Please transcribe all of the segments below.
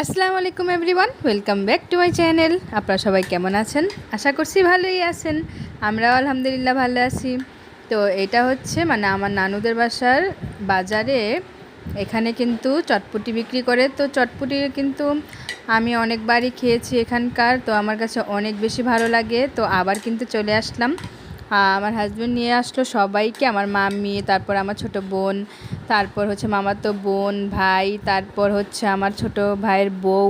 আসসালামু আলাইকুম everyone, welcome back to my channel. আপনারা সবাই কেমন আছেন? আশা করছি ভালোই আছেন। আমরাও আলহামদুলিল্লাহ ভালো আছি। তো এটা হচ্ছে আমার নানুদের বাসার বাজারে। এখানে কিন্তু চটপটি বিক্রি করে। তো চটপটি কিন্তু আমি অনেকবারই খেয়েছি এখানকার, তো আমার কাছে অনেক বেশি ভালো লাগে। তো আবার কিন্তু চলে আসলাম। আমার হাজব্যান্ড নিয়ে আসলো সবাইকে, আমার মাম্মি, তারপর আমার ছোট বোন, তারপর হচ্ছে মামাতো বোন, ভাই, তারপর হচ্ছে আমার ছোট ভাইয়ের বউ,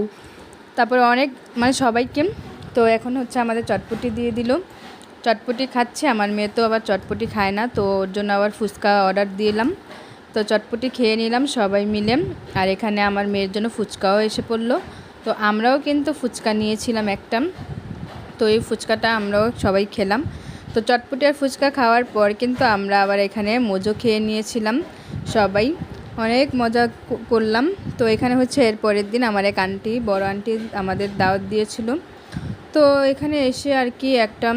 তারপর অনেক সবাইকে। তো এখন হচ্ছে আমাদের চটপটি দিয়ে দিল। চটপটি খাচ্ছে। আমার মেয়ে তো আবার চটপটি খায় না, তো ওর জন্য আবার ফুচকা অর্ডার দিলাম। তো চটপটি খেয়ে নিলাম সবাই মিলে। আর এখানে আমার মেয়ের জন্য ফুচকাও এসে পড়লো। তো আমরাও কিন্তু ফুচকা নিয়েছিলাম একটা। তো এই ফুচকাটা আমরাও সবাই খেলাম। তো চটপটি আর ফুচকা খাওয়ার পর কিন্তু আমরা আবার এখানে মোজো খেয়ে নিয়েছিলাম সবাই। অনেক মজা করলাম। তো এখানে হচ্ছে এর পরের দিন আমার এক আন্টি, বড় আন্টি আমাদের দাওয়াত দিয়েছিল। তো এখানে এসে আর কি একটা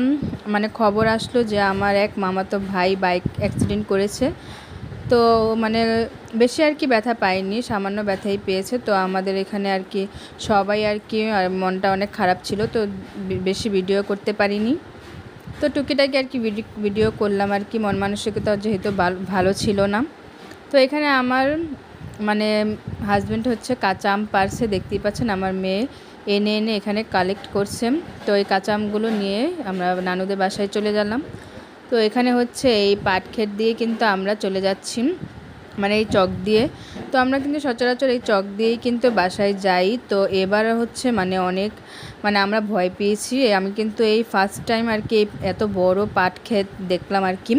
খবর আসলো যে আমার এক মামাতো ভাই বাইক অ্যাক্সিডেন্ট করেছে। তো বেশি আর কি ব্যথা পায়নি, সামান্য ব্যথাই পেয়েছে। তো আমাদের এখানে আর কি সবাই আর কি মনটা অনেক খারাপ ছিল, তো বেশি ভিডিও করতে পারিনি। তো টুকিটাকি আর কি ভিডিও করলাম আর কি, মন মানসিকতা যেহেতু ভালো ছিল না। তো এখানে আমার হাজব্যান্ড হচ্ছে কাঁচা আম পারছে, দেখতেই পাচ্ছেন আমার মেয়ে এনে এনে এখানে কালেক্ট করছে। তো এই কাঁচা আমগুলো নিয়ে আমরা নানুদের বাসায় চলে গেলাম। তো এখানে হচ্ছে এই পাট ক্ষেত দিয়ে কিন্তু আমরা চলে যাচ্ছি, এই চক দিয়ে। তো আমরা কিন্তু সচরাচর এই চক দিয়েই কিন্তু বাসায় যাই। তো এবার হচ্ছে অনেক আমরা ভয় পেয়েছি। আমি কিন্তু এই ফার্স্ট টাইম আর কি এত বড় পাট ক্ষেত দেখলাম আর কি।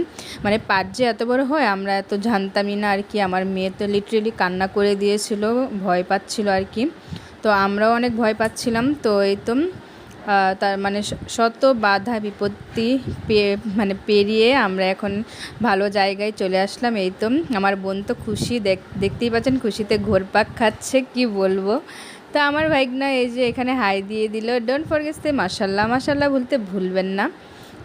পাট যে এত বড় হয় আমরা এত জানতামই না আর কি। আমার মেয়ে তো লিটারেলি কান্না করে দিয়েছিল, ভয় পাচ্ছিল আর কি। তো আমরাও অনেক ভয় পাচ্ছিলাম। তো এই তো তার শত বাধা বিপত্তি পেরিয়ে আমরা এখন ভালো জায়গায় চলে আসলাম। এই তো আমার বোন তো খুশি, দেখতেই পাচ্ছেন খুশিতে ঘোরপাক খাচ্ছে, কি বলবো। তা আমার ভাইগনা এই যে এখানে হাই দিয়ে দিল। ডোন্ট ফরগেট সে মাশাল্লাহ, মাশাল্লাহ বলতে ভুলবেন না।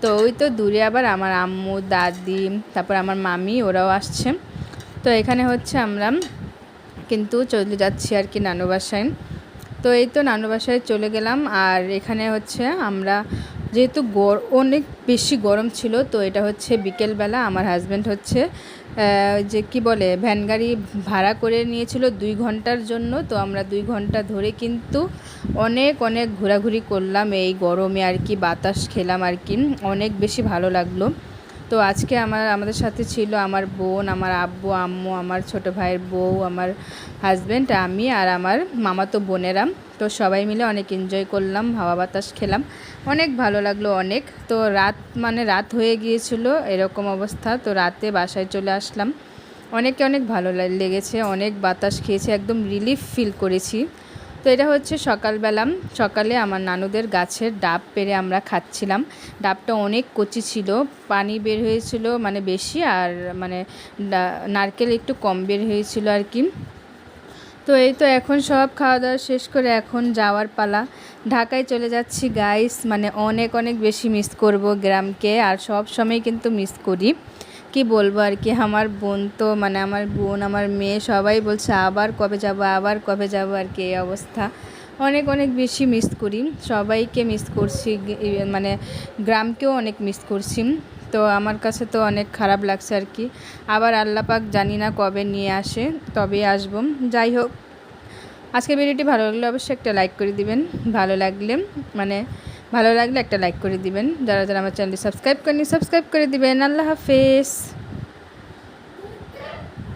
তো ওই তো দূরে আবার আমার আম্মু, দাদি, তারপর আমার মামি, ওরাও আসছে। তো এখানে হচ্ছে আমরা কিন্তু চলে যাচ্ছি আর কি নানু বাসায়। তো এই তো নানু বাসায় চলে গেলাম। আর এখানে হচ্ছে আমরা যেহেতু অনেক বেশি গরম ছিল, তো এটা হচ্ছে বিকেলবেলা আমার হাজব্যান্ড হচ্ছে যে কি বলে ভ্যান গাড়ি ভাড়া করে নিয়েছিল 2 ঘন্টার জন্য। তো আমরা 2 ঘন্টা ধরে কিন্তু অনেক অনেক ঘোরাঘুরি করলাম এই গরমে আর কি, বাতাস খেলাম আর কি, অনেক বেশি ভালো লাগলো। তো আজকে আমাদের সাথে ছিল আমার বোন, আমার আব্বু আম্মু, আমার ছোট ভাইয়ের বউ, আমার হাজব্যান্ড, আমি আর আমার মামাতো বোনেরা। তো সবাই মিলে অনেক এনজয় করলাম, হাওয়া বাতাস খেলাম, অনেক ভালো লাগলো অনেক। তো রাত হয়ে গিয়েছিল এরকম অবস্থা। তো রাতে বাসায় চলে আসলাম। অনেক ভালো লেগেছে, অনেক বাতাস খেয়েছি, একদম রিলিফ ফিল করেছি। তো এটা হচ্ছে সকালে আমার নানুদের গাছের ডাব পেড়ে আমরা খাচ্ছিলাম। ডাবটা অনেক কচি ছিল, পানি বের হয়েছিল বেশি, আর নারকেল একটু কম বের হয়েছিল আর কি। তো এই তো এখন সব খাওয়া দাওয়া শেষ করে এখন যাওয়ার পালা। ঢাকায় চলে যাচ্ছি গাইস। অনেক বেশি মিস করব গ্রামকে, আর সব সময় কিন্তু মিস করি, কি বলবো আর কি। আমার বোন তো আমার মেয়ে সবাই বলছে আবার কবে যাব আর কি, এই অবস্থা। অনেক বেশি মিস করি, সবাইকে মিস করছি, গ্রামকেও অনেক মিস করছি। তো আমার কাছে তো অনেক খারাপ লাগছে আর কি। আবার আল্লাহ পাক জানি না কবে নিয়ে আসে, তবে আসবো। যাই হোক, আজকের ভিডিওটি ভালো লাগলে অবশ্যই একটা লাইক করে দিবেন। ভালো লাগলে একটা লাইক করে দিবেন। যারা আমার চ্যানেলটি সাবস্ক্রাইব করেনি সাবস্ক্রাইব করে দিবেন। আল্লাহ হাফেজ।